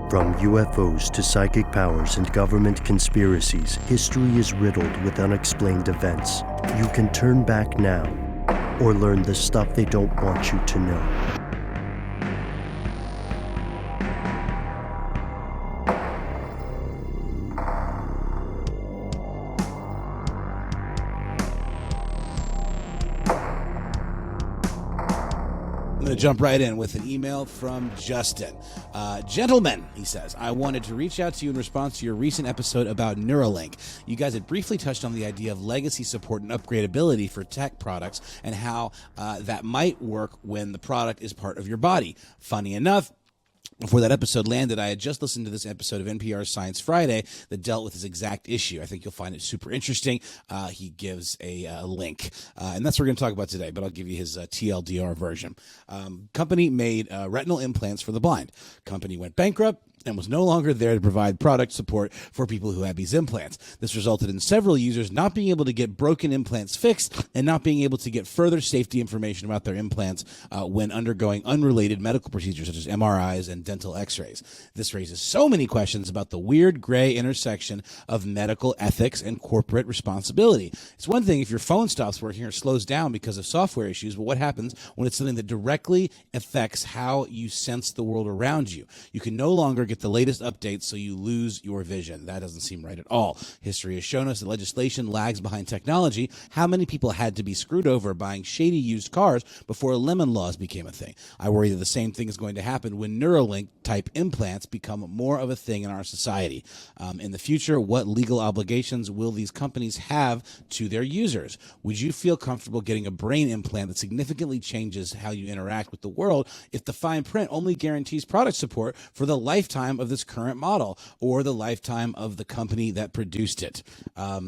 From UFOs to psychic powers and government conspiracies, history is riddled with unexplained events. You can turn back now or learn the stuff they don't want you to know. I'm going to jump right in with an email from Justin. Gentlemen, he says, I wanted to reach out to you in response to your recent episode about Neuralink. You guys had briefly touched on the idea of legacy support and upgradability for tech products and how that might work when the product is part of your body. Funny enough, before that episode landed, I had just listened to this episode of NPR's Science Friday that dealt with this exact issue. I think you'll find it super interesting. He gives a link, and that's what we're going to talk about today, but I'll give you his TLDR version. Company made retinal implants for the blind. Company went bankrupt and was no longer there to provide product support for people who had these implants. This resulted in several users not being able to get broken implants fixed and not being able to get further safety information about their implants when undergoing unrelated medical procedures such as MRIs and dental x-rays. This raises so many questions about the weird gray intersection of medical ethics and corporate responsibility. It's one thing if your phone stops working or slows down because of software issues, but what happens when it's something that directly affects how you sense the world around you? You can no longer get the latest updates, so you lose your vision. That doesn't seem right at all. History has shown us that legislation lags behind technology. How many people had to be screwed over buying shady used cars before lemon laws became a thing? I worry that the same thing is going to happen when Neuralink type implants become more of a thing in our society. In the future, what legal obligations will these companies have to their users? Would you feel comfortable getting a brain implant that significantly changes how you interact with the world if the fine print only guarantees product support for the lifetime of this current model or the lifetime of the company that produced it? I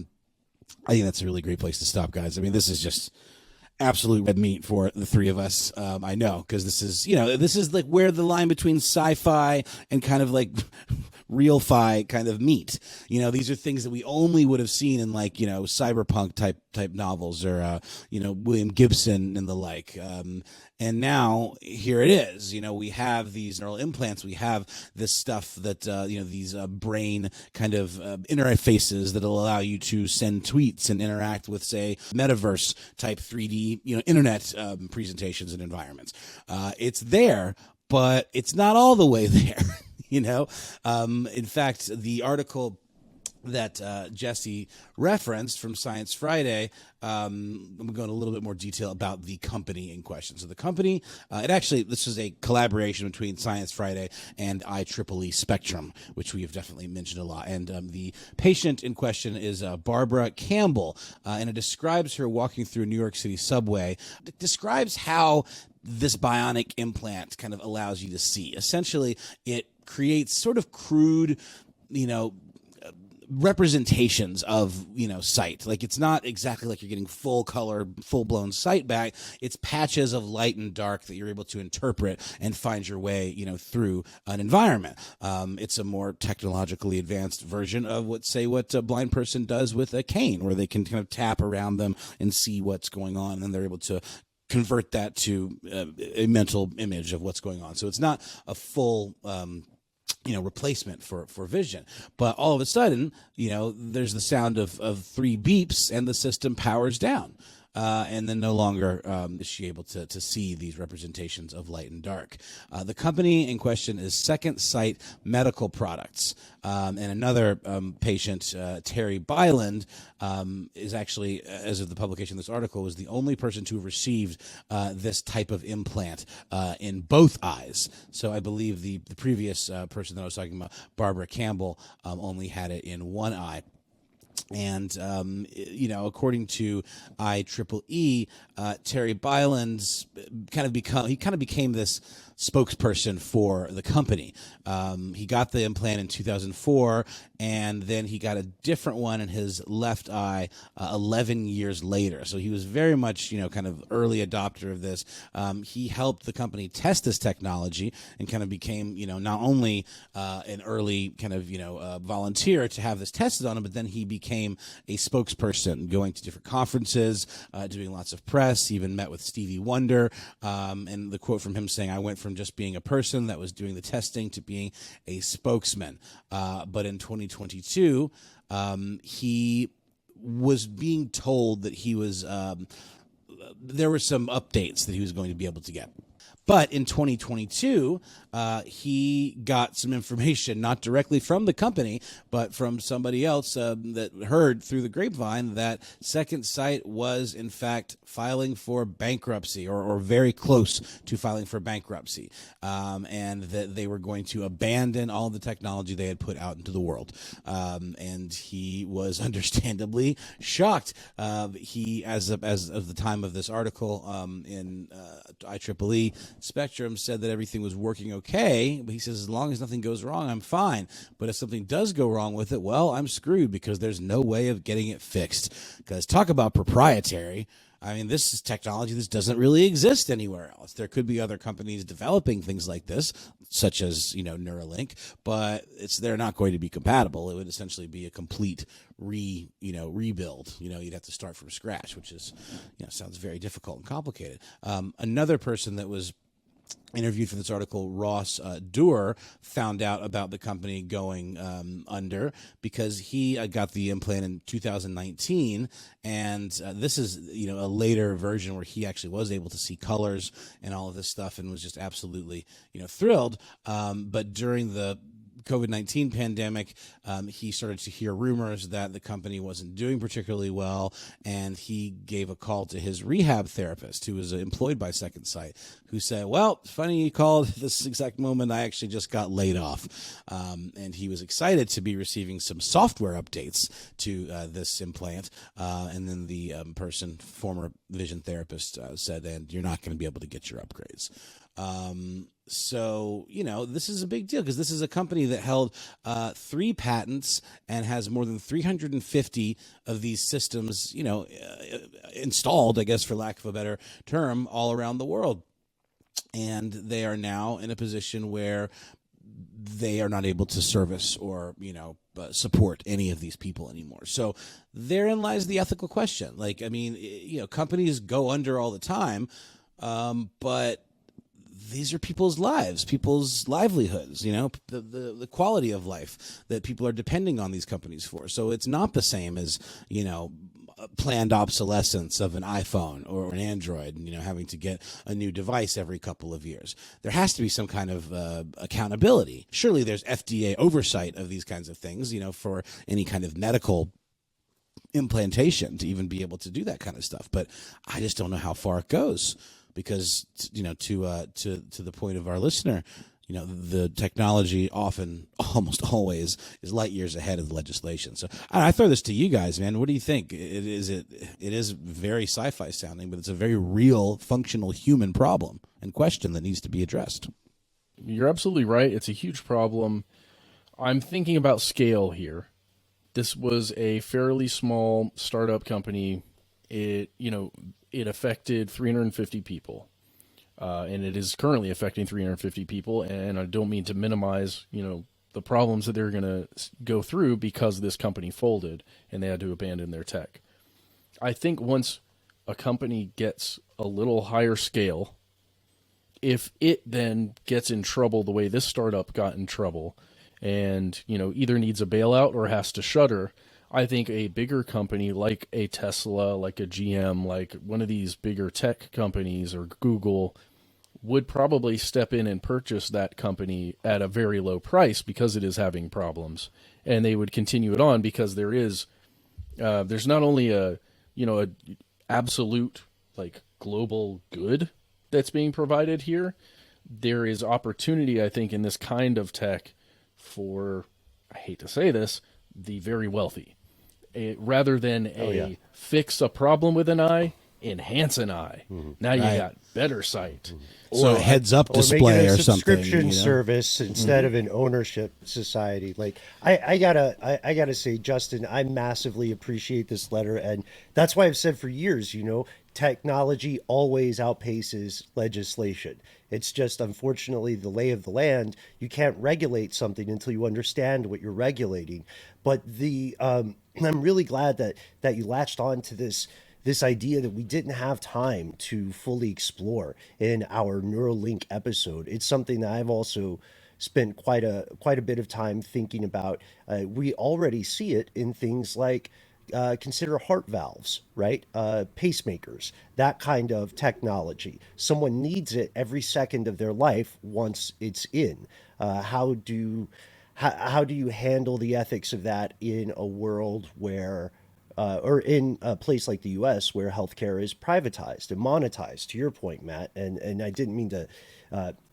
think that's a really great place to stop, guys. I mean, this is just absolute red meat for the three of us. I know, because this is like where the line between sci-fi and kind of like real-fi kind of meet. These are things that we only would have seen in like, cyberpunk type novels or, William Gibson and the like. And now here it is. We have these neural implants. We have this stuff that, these brain kind of interfaces that will allow you to send tweets and interact with, say, metaverse type 3D, internet presentations and environments. It's there, but it's not all the way there. In fact, the article that Jesse referenced from Science Friday, I'm going to go into a little bit more detail about the company in question. So the company, this is a collaboration between Science Friday and IEEE Spectrum, which we have definitely mentioned a lot. And the patient in question is Barbara Campbell, and it describes her walking through a New York City subway. It describes how this bionic implant kind of allows you to see. Essentially, it creates sort of crude, representations of sight. Like, it's not exactly like you're getting full color, full blown sight back. It's patches of light and dark that you're able to interpret and find your way through an environment. It's a more technologically advanced version of what a blind person does with a cane, where they can kind of tap around them and see what's going on, and then they're able to convert that to a mental image of what's going on. So it's not a full replacement for vision. But all of a sudden, there's the sound of three beeps and the system powers down. And then no longer is she able to see these representations of light and dark. The company in question is Second Sight Medical Products. And another patient, Terry Byland, is actually, as of the publication of this article, was the only person to have received this type of implant in both eyes. So I believe the previous person that I was talking about, Barbara Campbell, only had it in one eye. And, according to IEEE, Terry Byland's became this spokesperson for the company. He got the implant in 2004, and then he got a different one in his left eye 11 years later. So he was very much, kind of early adopter of this. He helped the company test this technology and kind of became, not only an early kind of, volunteer to have this tested on him, but then he became became a spokesperson, going to different conferences, doing lots of press, even met with Stevie Wonder. And the quote from him saying, I went from just being a person that was doing the testing to being a spokesman. But in 2022, he was being told that he was, there were some updates that he was going to be able to get. But in 2022, he got some information, not directly from the company, but from somebody else that heard through the grapevine that Second Sight was, in fact, filing for bankruptcy or very close to filing for bankruptcy, and that they were going to abandon all the technology they had put out into the world. And he was understandably shocked. He, as of the time of this article in IEEE Spectrum, said that everything was working okay, but he says, as long as nothing goes wrong, I'm fine. But if something does go wrong with it, well, I'm screwed because there's no way of getting it fixed. Because talk about proprietary. I mean, this is technology that doesn't really exist anywhere else. There could be other companies developing things like this, such as, Neuralink, but they're not going to be compatible. It would essentially be a complete rebuild. You'd have to start from scratch, which is, sounds very difficult and complicated. Another person that was interviewed for this article, Ross Doer, found out about the company going under because he got the implant in 2019, and this is a later version where he actually was able to see colors and all of this stuff and was just absolutely thrilled. But during the COVID-19 pandemic, he started to hear rumors that the company wasn't doing particularly well, and he gave a call to his rehab therapist, who was employed by Second Sight, who said, well, funny you called this exact moment. I actually just got laid off. And he was excited to be receiving some software updates to this implant. And then the former vision therapist, said, and you're not going to be able to get your upgrades. So, this is a big deal because this is a company that held 3 patents and has more than 350 of these systems, installed, I guess, for lack of a better term, all around the world. And they are now in a position where they are not able to service or, support any of these people anymore. So therein lies the ethical question. Companies go under all the time, but these are people's lives, people's livelihoods, the quality of life that people are depending on these companies for. So it's not the same as, planned obsolescence of an iPhone or an Android, having to get a new device every couple of years. There has to be some kind of accountability. Surely there's FDA oversight of these kinds of things, for any kind of medical implantation to even be able to do that kind of stuff. But I just don't know how far it goes. Because, to the point of our listener, the technology often, almost always, is light years ahead of the legislation. So I throw this to you guys, man. What do you think? It is very sci-fi sounding, but it's a very real, functional human problem and question that needs to be addressed. You're absolutely right. It's a huge problem. I'm thinking about scale here. This was a fairly small startup company. It affected 350 people, and it is currently affecting 350 people. And I don't mean to minimize, the problems that they're going to go through because this company folded and they had to abandon their tech. I think once a company gets a little higher scale, if it then gets in trouble the way this startup got in trouble and, either needs a bailout or has to shutter, I think a bigger company like a Tesla, like a GM, like one of these bigger tech companies or Google would probably step in and purchase that company at a very low price because it is having problems. And they would continue it on because there's not only a absolute global good that's being provided here, there is opportunity, I think, in this kind of tech for, I hate to say this, the very wealthy. Rather than fix a problem with an eye, enhance an eye. Mm-hmm. Now you got better sight. Mm-hmm. So a heads-up display or something. Or make it a subscription something, service instead of an ownership society. I gotta say, Justin, I massively appreciate this letter, and that's why I've said for years, technology always outpaces legislation. It's just, unfortunately, the lay of the land. You can't regulate something until you understand what you're regulating. But the I'm really glad that you latched on to this idea that we didn't have time to fully explore in our Neuralink episode. It's something that I've also spent quite a bit of time thinking about. We already see it in things like consider heart valves, right? Pacemakers, that kind of technology. Someone needs it every second of their life once it's in. How do you handle the ethics of that in a world where, or in a place like the U.S. where healthcare is privatized and monetized? To your point, Matt, and I didn't mean to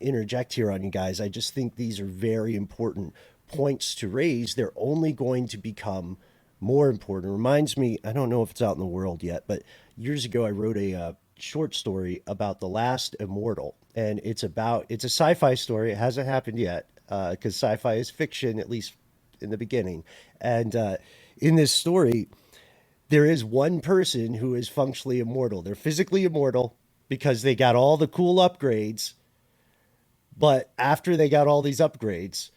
interject here on you guys. I just think these are very important points to raise. They're only going to become more important. It reminds me, I don't know if it's out in the world yet, but years ago I wrote a short story about the last immortal, and it's a sci-fi story. It hasn't happened yet because sci-fi is fiction, at least in the beginning. And in this story, there is one person who is functionally immortal. They're physically immortal because they got all the cool upgrades. But after they got all these upgrades,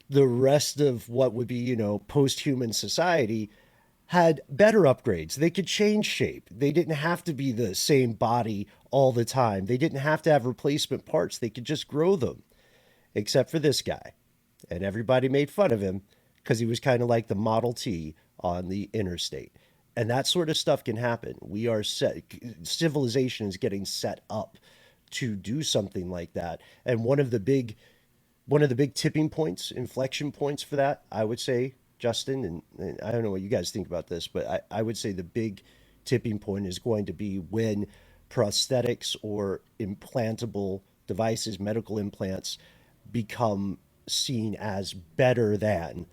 the rest of what would be, post-human society had better upgrades. They could change shape. They didn't have to be the same body all the time. They didn't have to have replacement parts. They could just grow them, except for this guy. And everybody made fun of him because he was kind of like the Model T on the interstate. And that sort of stuff can happen. Civilization is getting set up to do something like that. And one of the big tipping points, inflection points for that, I would say, Justin, and I don't know what you guys think about this, but I would say the big tipping point is going to be when prosthetics or implantable devices, medical implants, become seen as better than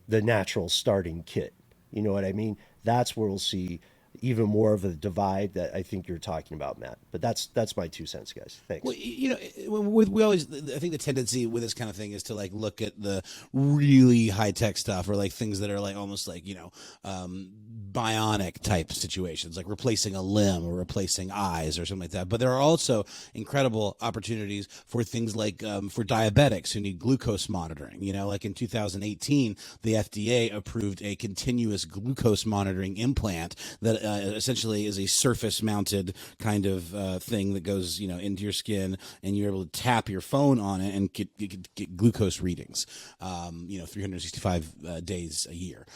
the natural starting kit. You know what I mean? That's where we'll see even more of a divide that I think you're talking about, Matt. But that's my 2 cents, guys. Thanks. Well, we always, I think the tendency with this kind of thing is to like look at the really high tech stuff, or like things that are like almost like, bionic type situations, like replacing a limb or replacing eyes or something like that. But there are also incredible opportunities for things like for diabetics who need glucose monitoring. Like in 2018, the FDA approved a continuous glucose monitoring implant that essentially is a surface mounted kind of thing that goes, into your skin, and you're able to tap your phone on it and get glucose readings, 365 days a year.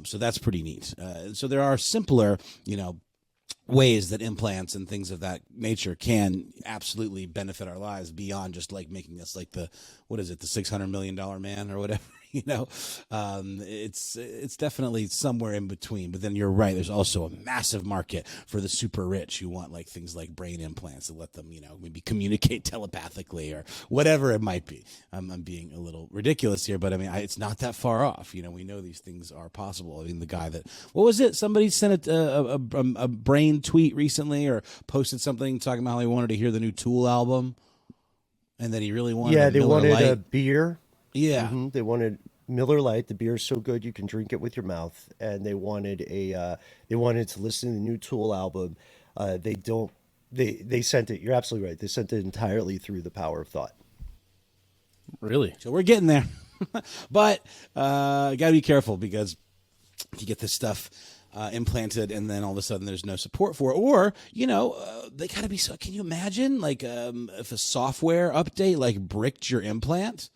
So that's pretty neat. So there are simpler, ways that implants and things of that nature can absolutely benefit our lives beyond just like making us like the $600 million man or whatever. It's definitely somewhere in between. But then you're right. There's also a massive market for the super rich who want like things like brain implants that let them, maybe communicate telepathically or whatever it might be. I'm being a little ridiculous here, but I mean, it's not that far off. We know these things are possible. I mean, the guy what was it? Somebody sent a brain tweet recently or posted something talking about how he wanted to hear the new Tool album, and that he really wanted. Yeah, they wanted a beer. Yeah. Mm-hmm. They wanted Miller Lite. The beer is so good you can drink it with your mouth. And they wanted they wanted to listen to the new Tool album. They sent it. You're absolutely right. They sent it entirely through the power of thought. Really? So we're getting there, but gotta be careful, because if you get this stuff implanted and then all of a sudden there's no support for it, or they gotta be so. Can you imagine like if a software update like bricked your implant?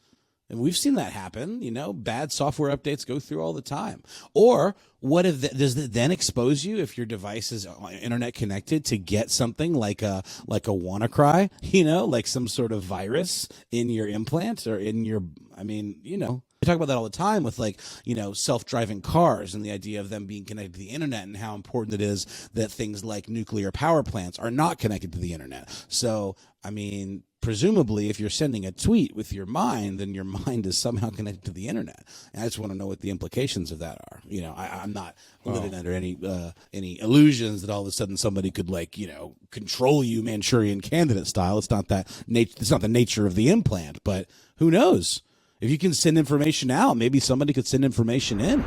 And we've seen that happen, bad software updates go through all the time. Or what if does it then expose you, if your device is internet connected, to get something like a WannaCry, like some sort of virus in your implant or in your, we talk about that all the time with like, self-driving cars and the idea of them being connected to the internet, and how important it is that things like nuclear power plants are not connected to the internet. So, presumably, if you're sending a tweet with your mind, then your mind is somehow connected to the internet. And I just want to know what the implications of that are. I'm not living under any illusions that all of a sudden somebody could control you Manchurian Candidate style. It's not it's not the nature of the implant, but who knows? If you can send information out, maybe somebody could send information in.